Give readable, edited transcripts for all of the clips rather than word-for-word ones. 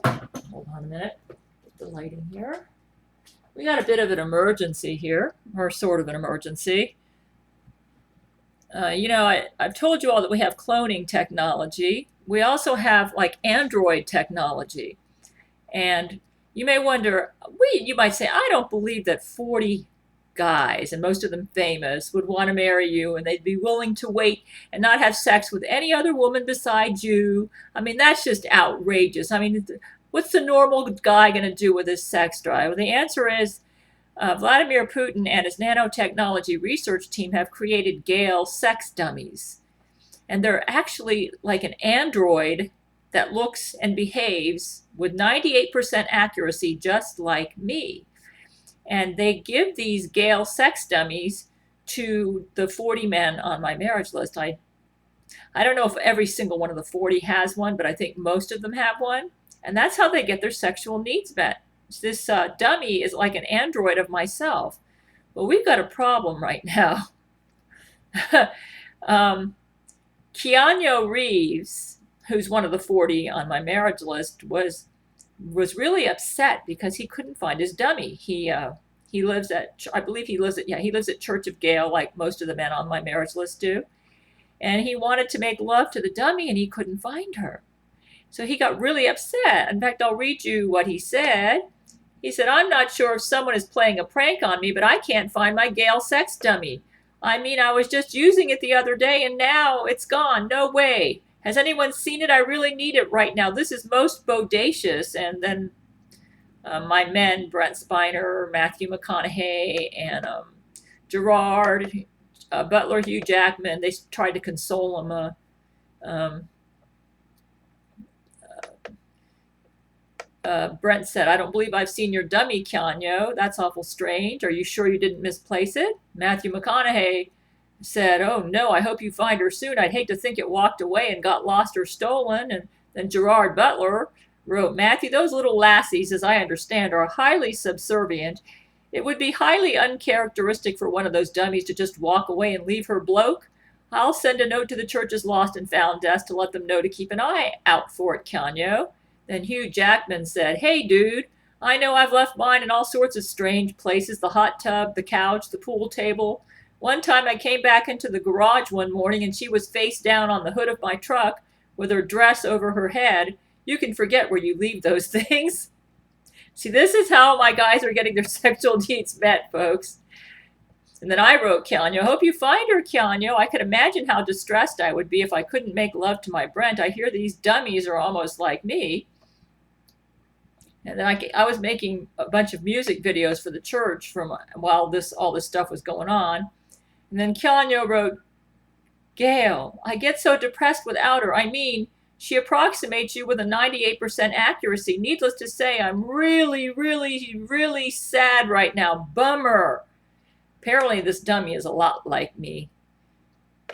Hold on a minute. Get the lighting here. We got a bit of an emergency here, or sort of an emergency. I've told you all that we have cloning technology. We also have like Android technology. And you may wonder, you might say, I don't believe that 40 guys, and most of them famous, would want to marry you and they'd be willing to wait and not have sex with any other woman besides you. I mean, that's just outrageous. I mean, what's the normal guy going to do with his sex drive? Well, the answer is Vladimir Putin and his nanotechnology research team have created Gail sex dummies. And they're actually like an android that looks and behaves with 98% accuracy, just like me. And they give these Gail sex dummies to the 40 men on my marriage list. I don't know if every single one of the 40 has one, but I think most of them have one. And that's how they get their sexual needs met. This dummy is like an android of myself. Well, we've got a problem right now. um, Keanu Reeves, who's one of the 40 on my marriage list, was really upset because he couldn't find his dummy. He lives at, I believe he lives at Church of Gail, like most of the men on my marriage list do. And he wanted to make love to the dummy and he couldn't find her. So he got really upset. In fact, I'll read you what he said. He said, I'm not sure if someone is playing a prank on me, but I can't find my Gail sex dummy. I mean, I was just using it the other day and now it's gone. No way. Has anyone seen it? I really need it right now. This is most bodacious. And then my men, Brent Spiner, Matthew McConaughey, and Gerard, Butler, Hugh Jackman, they tried to console him. Brent said, I don't believe I've seen your dummy, Keanu. That's awful strange. Are you sure you didn't misplace it? Matthew McConaughey said, oh no, I hope you find her soon. I'd hate to think it walked away and got lost or stolen. And then Gerard Butler wrote, Matthew, those little lassies, as I understand, are highly subservient. It would be highly uncharacteristic for one of those dummies to just walk away and leave her bloke. I'll send a note to the church's lost and found desk to let them know to keep an eye out for it, Keanu. Then Hugh Jackman said, hey, dude, I know I've left mine in all sorts of strange places, the hot tub, the couch, the pool table. One time I came back into the garage one morning and she was face down on the hood of my truck with her dress over her head. You can forget where you leave those things. See, this is how my guys are getting their sexual needs met, folks. And then I wrote, Keanu, I hope you find her, Keanu. I could imagine how distressed I would be if I couldn't make love to my Brent. I hear these dummies are almost like me. And then I was making a bunch of music videos for the church from while all this stuff was going on. And then Keanu wrote, Gail, I get so depressed without her. I mean, she approximates you with a 98% accuracy. Needless to say, I'm really, really, really sad right now. Bummer. Apparently, this dummy is a lot like me.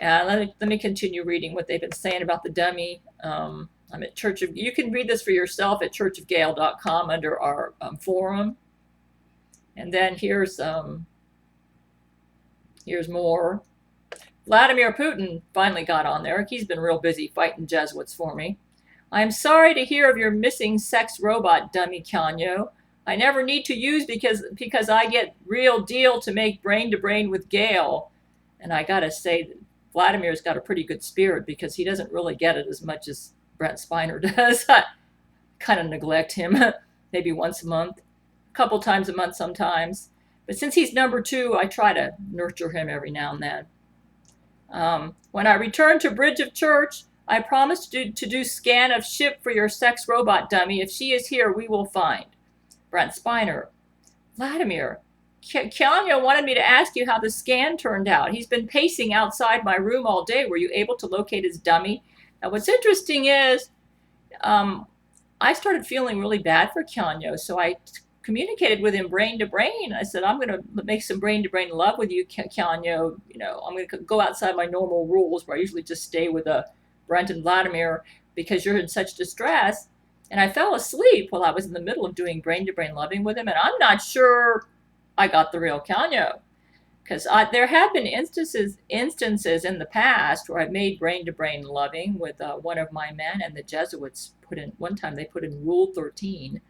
Let me continue reading what they've been saying about the dummy. I'm at Church of. You can read this for yourself at churchofgail.com under our forum. And then here's more. Vladimir Putin finally got on there. He's been real busy fighting Jesuits for me. I'm sorry to hear of your missing sex robot dummy, Keanu. I never need to use because I get real deal to make brain to brain with Gail. And I gotta say, Vladimir's got a pretty good spirit because he doesn't really get it as much as Brent Spiner does. I kind of neglect him maybe once a month, a couple times a month sometimes. But since he's number 2, I try to nurture him every now and then. When I return to Bridge of Church, I promise to do scan of ship for your sex robot dummy. If she is here, we will find. Brent Spiner. Vladimir, Keanu wanted me to ask you how the scan turned out. He's been pacing outside my room all day. Were you able to locate his dummy? Now, what's interesting is I started feeling really bad for Keanu, so I communicated with him brain to brain. I said, I'm going to make some brain to brain love with you, Keanu. You know, I'm going to go outside my normal rules where I usually just stay with Brent and Vladimir because you're in such distress. And I fell asleep while I was in the middle of doing brain to brain loving with him, and I'm not sure I got the real Keanu. Because there have been instances in the past where I've made brain-to-brain loving with one of my men, and the Jesuits one time they put in Rule 13,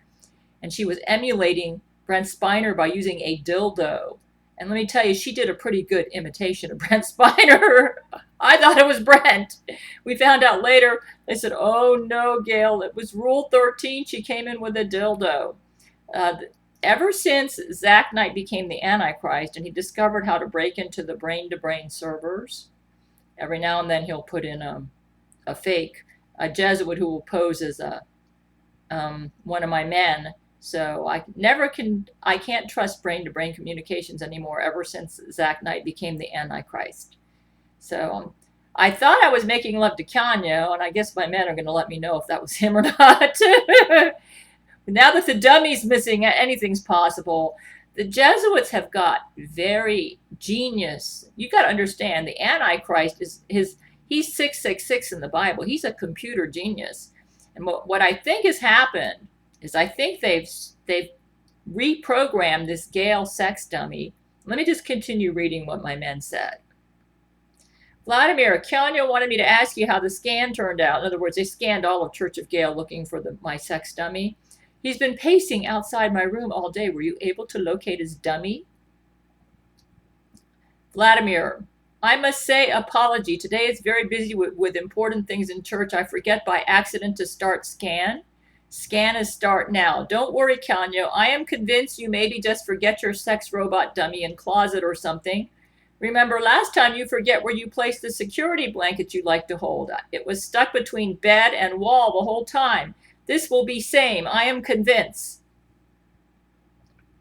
and she was emulating Brent Spiner by using a dildo. And let me tell you, she did a pretty good imitation of Brent Spiner. I thought it was Brent. We found out later, they said, oh no, Gail, it was Rule 13. She came in with a dildo. Ever since Zach Knight became the Antichrist and he discovered how to break into the brain-to-brain servers, every now and then he'll put in a fake, a Jesuit who will pose as one of my men. So I can't trust brain-to-brain communications anymore ever since Zach Knight became the Antichrist. So I thought I was making love to Kanyo, and I guess my men are going to let me know if that was him or not. Now that the dummy's missing, anything's possible. The Jesuits have got very genius. You got to understand, the Antichrist he's 666 in the Bible. He's a computer genius. And what I think has happened is I think they've reprogrammed this Gail sex dummy. Let me just continue reading what my men said. Vladimir, Kanyo wanted me to ask you how the scan turned out. In other words, they scanned all of Church of Gail looking for my sex dummy. He's been pacing outside my room all day. Were you able to locate his dummy? Vladimir, I must say apology. Today is very busy with important things in church. I forget by accident to start scan. Scan is start now. Don't worry, Kanyo. I am convinced you maybe just forget your sex robot dummy in closet or something. Remember last time you forget where you placed the security blanket you like to hold. It was stuck between bed and wall the whole time. This will be same. I am convinced.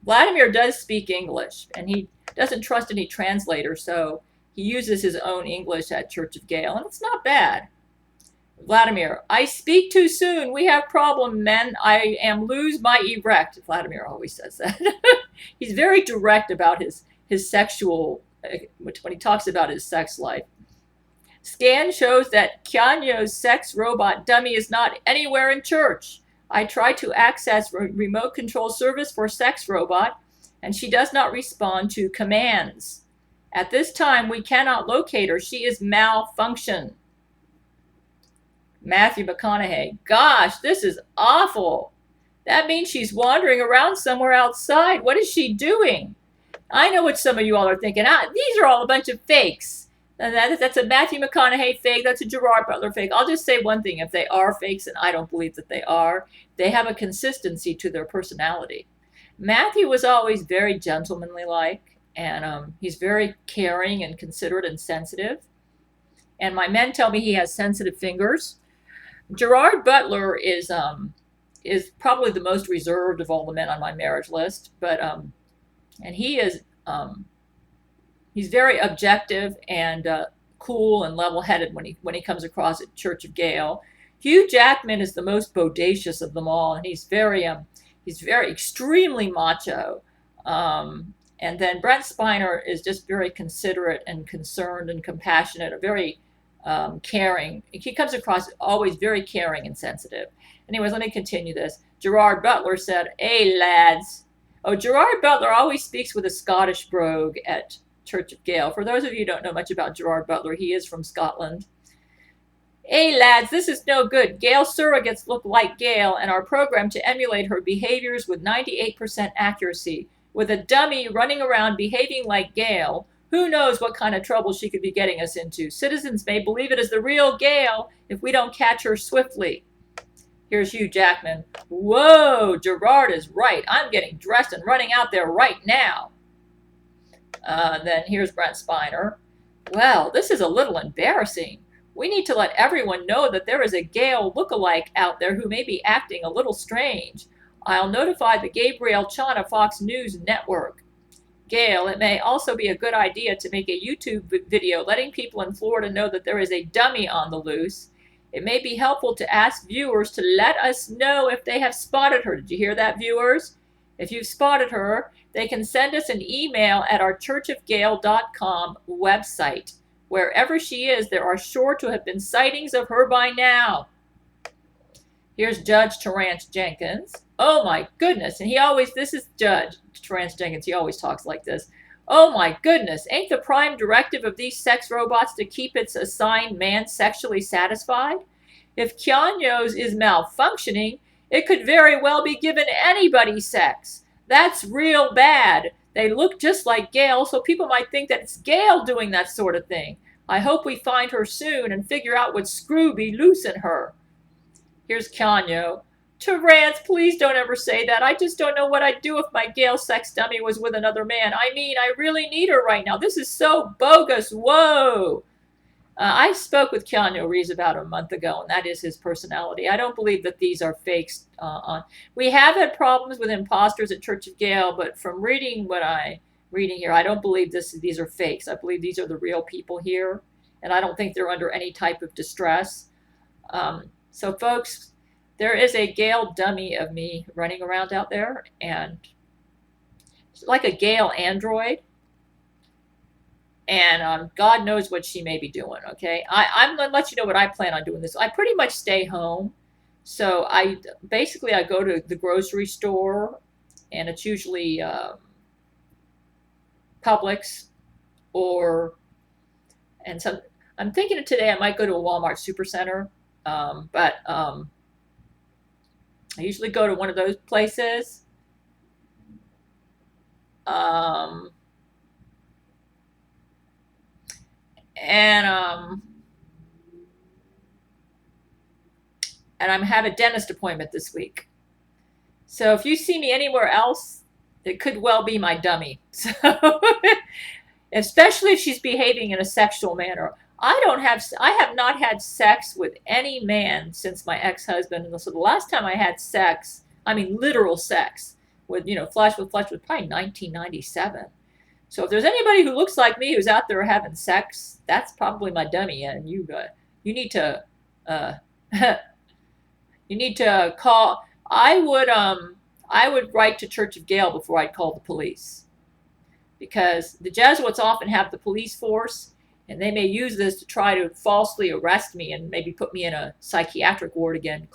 Vladimir does speak English, and he doesn't trust any translator, so he uses his own English at Church of Gail, and it's not bad. Vladimir, I speak too soon. We have problem, men. I am lose my erect. Vladimir always says that. He's very direct about his sexual, when he talks about his sex life. Scan shows that Kanyo's sex robot dummy is not anywhere in church. I tried to access remote control service for sex robot, and she does not respond to commands. At this time, we cannot locate her. She is malfunction. Matthew McConaughey, gosh, this is awful. That means she's wandering around somewhere outside. What is she doing? I know what some of you all are thinking. These are all a bunch of fakes. That's a Matthew McConaughey fake. That's a Gerard Butler fake. I'll just say one thing. If they are fakes, and I don't believe that they are, they have a consistency to their personality. Matthew was always very gentlemanly-like, and he's very caring and considerate and sensitive. And my men tell me he has sensitive fingers. Gerard Butler is probably the most reserved of all the men on my marriage list, but and he is he's very objective and cool and level-headed when he comes across at Church of Gail. Hugh Jackman is the most bodacious of them all, and he's very extremely macho. And then Brent Spiner is just very considerate and concerned and compassionate, a very caring. He comes across always very caring and sensitive. Anyways, let me continue this. Gerard Butler said, "Hey, lads." Oh, Gerard Butler always speaks with a Scottish brogue at Church of Gail. For those of you who don't know much about Gerard Butler, he is from Scotland. "Hey, lads, this is no good. Gail surrogates look like Gail and are programmed to emulate her behaviors with 98% accuracy. With a dummy running around behaving like Gail, who knows what kind of trouble she could be getting us into. Citizens may believe it is the real Gail if we don't catch her swiftly." Here's Hugh Jackman. "Whoa, Gerard is right. I'm getting dressed and running out there right now." Then here's Brent Spiner. "Well, this is a little embarrassing. We need to let everyone know that there is a Gail lookalike out there who may be acting a little strange. I'll notify the Gabriel Chana Fox News Network. Gail, it may also be a good idea to make a YouTube video letting people in Florida know that there is a dummy on the loose. It may be helpful to ask viewers to let us know if they have spotted her." Did you hear that, viewers? If you've spotted her, they can send us an email at our churchofgail.com website. Wherever she is, there are sure to have been sightings of her by now. Here's Judge Terrence Jenkins. Oh my goodness. And this is Judge Terrence Jenkins. He always talks like this. Oh my goodness, ain't the prime directive of these sex robots to keep its assigned man sexually satisfied? If Keanu's is malfunctioning, it could very well be giving anybody sex. That's real bad. They look just like Gail, so people might think that it's Gail doing that sort of thing. I hope we find her soon and figure out what screw be loose in her. Here's Keanu. Terrance, please don't ever say that. I just don't know what I'd do if my Gail sex dummy was with another man. I mean, I really need her right now. This is so bogus. Whoa. I spoke with Keanu Reeves about a month ago, and that is his personality. I don't believe that these are fakes. We have had problems with imposters at Church of Gail, but from reading what I'm reading here, I don't believe these are fakes. I believe these are the real people here, and I don't think they're under any type of distress. So, folks, there is a Gail dummy of me running around out there, and it's like a Gail android. And God knows what she may be doing. Okay, I'm gonna let you know what I plan on doing. This I pretty much stay home, so I go to the grocery store, and it's usually Publix, or and some. I'm thinking of today I might go to a Walmart Supercenter, but I usually go to one of those places. And I have a dentist appointment this week. So if you see me anywhere else, it could well be my dummy. So, especially if she's behaving in a sexual manner. I have not had sex with any man since my ex-husband. And so the last time I had sex, I mean literal sex, with flesh with flesh, was probably 1997. So if there's anybody who looks like me who's out there having sex, that's probably my dummy, and you need to uh, you need to call. I would write to Church of Gail before I'd call the police, because the Jesuits often have the police force, and they may use this to try to falsely arrest me and maybe put me in a psychiatric ward again,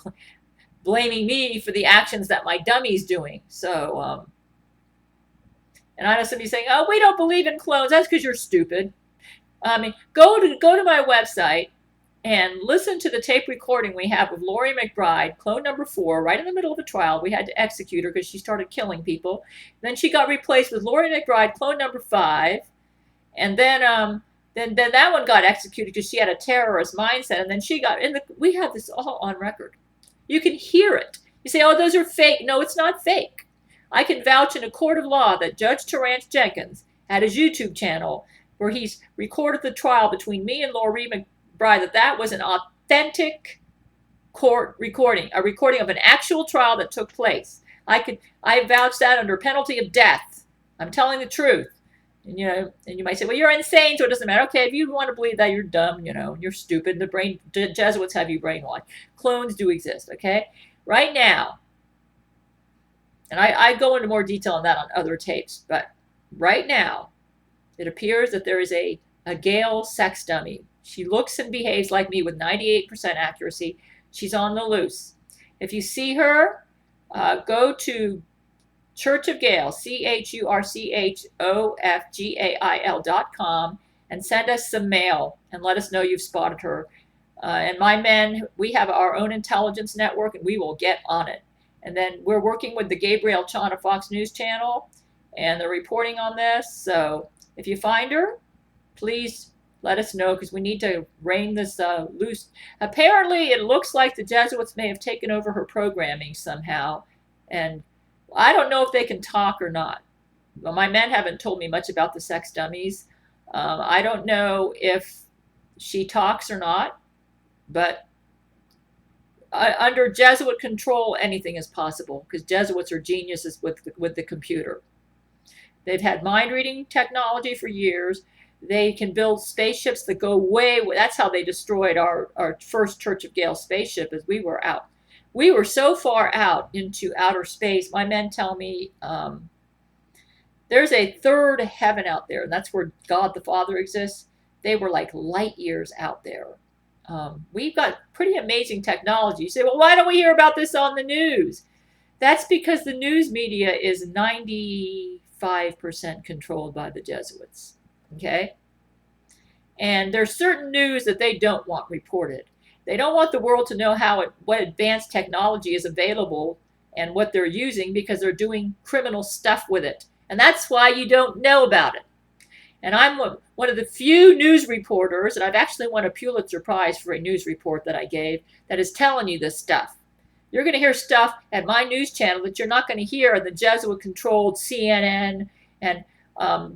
blaming me for the actions that my dummy's doing. So. And I know somebody saying, "Oh, we don't believe in clones." That's because you're stupid. I mean, go to my website and listen to the tape recording we have of Laurie McBride, clone number 4, right in the middle of a trial. We had to execute her because she started killing people. Then she got replaced with Laurie McBride, clone number 5, and then that one got executed because she had a terrorist mindset. And then she got in the. We have this all on record. You can hear it. You say, "Oh, those are fake." No, it's not fake. I can vouch in a court of law that Judge Terrance Jenkins had his YouTube channel where he's recorded the trial between me and Laurie McBride, that was an authentic court recording, a recording of an actual trial that took place. I vouch that under penalty of death. I'm telling the truth. And you might say, "Well, you're insane, so it doesn't matter." Okay, if you want to believe that, you're dumb, you're stupid. The Jesuits have you brainwashed. Clones do exist, okay? Right now, and I go into more detail on that on other tapes, but right now, it appears that there is a Gail sex dummy. She looks and behaves like me with 98% accuracy. She's on the loose. If you see her, go to Church of Gail, CHURCHOFGAIL.com, and send us some mail and let us know you've spotted her. And my men, we have our own intelligence network, and we will get on it. And then we're working with the Gabrielle Chana Fox News Channel, and they're reporting on this. So if you find her, please let us know, because we need to rein this loose. Apparently, it looks like the Jesuits may have taken over her programming somehow. And I don't know if they can talk or not. Well, my men haven't told me much about the sex dummies. I don't know if she talks or not, but under Jesuit control, anything is possible, because Jesuits are geniuses with the computer. They've had mind-reading technology for years. They can build spaceships that go way. That's how they destroyed our first Church of Gail spaceship, as we were out. We were so far out into outer space. My men tell me there's a third heaven out there, and that's where God the Father exists. They were like light years out there. We've got pretty amazing technology. You say, "Well, why don't we hear about this on the news?" That's because the news media is 95% 95% controlled by the Jesuits. Okay? And there's certain news that they don't want reported. They don't want the world to know what advanced technology is available and what they're using because they're doing criminal stuff with it. And that's why you don't know about it. And I'm one of the few news reporters, and I've actually won a Pulitzer Prize for a news report that I gave, that is telling you this stuff. You're going to hear stuff at my news channel that you're not going to hear in the Jesuit-controlled CNN, and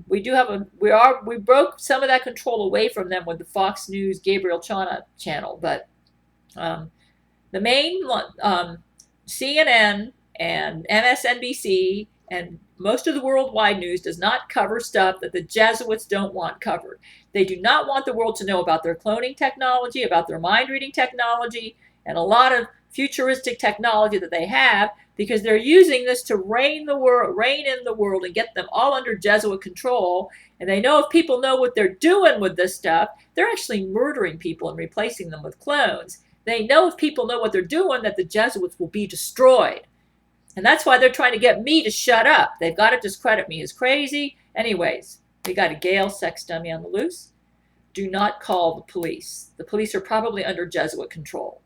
we broke some of that control away from them with the Fox News Gabriel Chana channel, but the main CNN and MSNBC and most of the worldwide news does not cover stuff that the Jesuits don't want covered. They do not want the world to know about their cloning technology, about their mind-reading technology, and a lot of futuristic technology that they have, because they're using this to reign in the world and get them all under Jesuit control. And they know if people know what they're doing with this stuff, they're actually murdering people and replacing them with clones. They know if people know what they're doing, that the Jesuits will be destroyed. And that's why they're trying to get me to shut up. They've got to discredit me as crazy. Anyways, we got a Gail sex dummy on the loose. Do not call the police. The police are probably under Jesuit control.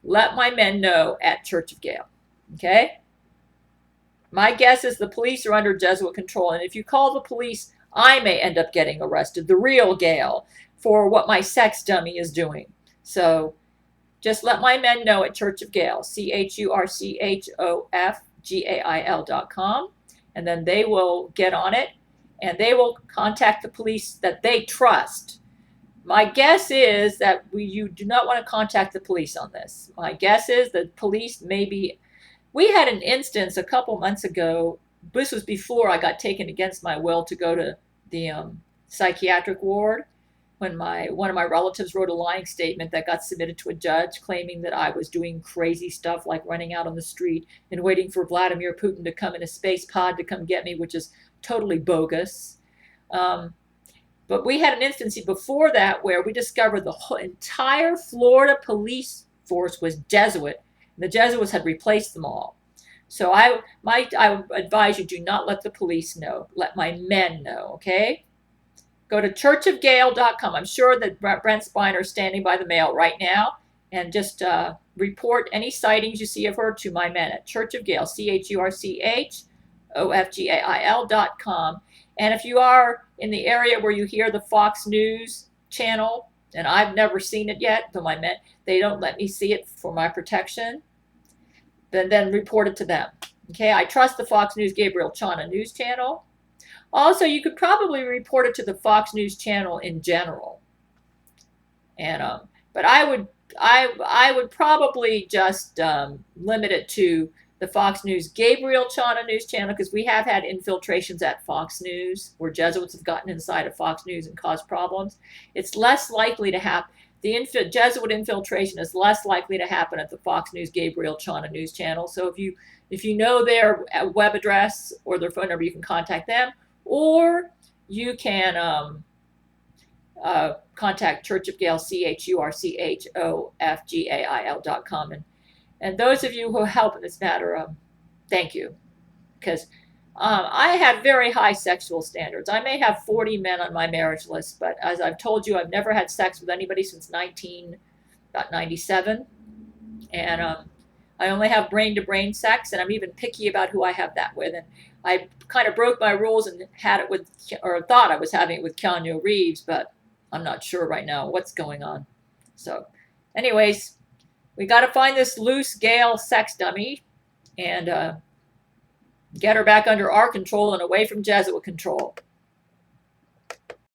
Let my men know at Church of Gail. Okay? My guess is the police are under Jesuit control. And if you call the police, I may end up getting arrested, the real Gail, for what my sex dummy is doing. So just let my men know at Church of Gail, ChurchofGail.com, and then they will get on it, and they will contact the police that they trust. My guess is that you do not want to contact the police on this. My guess is that police maybe... We had an instance a couple months ago. This was before I got taken against my will to go to the psychiatric ward, when one of my relatives wrote a lying statement that got submitted to a judge claiming that I was doing crazy stuff like running out on the street and waiting for Vladimir Putin to come in a space pod to come get me, which is totally bogus. But we had an instance before that where we discovered the whole entire Florida police force was Jesuit, and the Jesuits had replaced them all. So I advise you, do not let the police know. Let my men know, okay? Go to churchofgail.com. I'm sure that Brent Spiner is standing by the mail right now, and just report any sightings you see of her to my men at Church of Gail, ChurchofGail.com. And if you are in the area where you hear the Fox News channel, and I've never seen it yet, though my men, they don't let me see it for my protection, then report it to them. Okay, I trust the Fox News Gabriel Chana news channel. Also, you could probably report it to the Fox News channel in general. And but I would probably just limit it to the Fox News Gabriel Chana news channel, because we have had infiltrations at Fox News where Jesuits have gotten inside of Fox News and caused problems. It's less likely to happen. The Jesuit infiltration is less likely to happen at the Fox News Gabriel Chana news channel. So if you know their web address or their phone number, you can contact them. Or you can contact Church of Gail, ChurchofGail.com. And those of you who help in this matter, thank you. Because I have very high sexual standards. I may have 40 men on my marriage list, but as I've told you, I've never had sex with anybody since about 97. And I only have brain-to-brain sex, and I'm even picky about who I have that with. And I kind of broke my rules and had it with, or thought I was having it with Keanu Reeves, but I'm not sure right now what's going on. So anyways, we got to find this loose Gail sex dummy and get her back under our control and away from Jesuit control.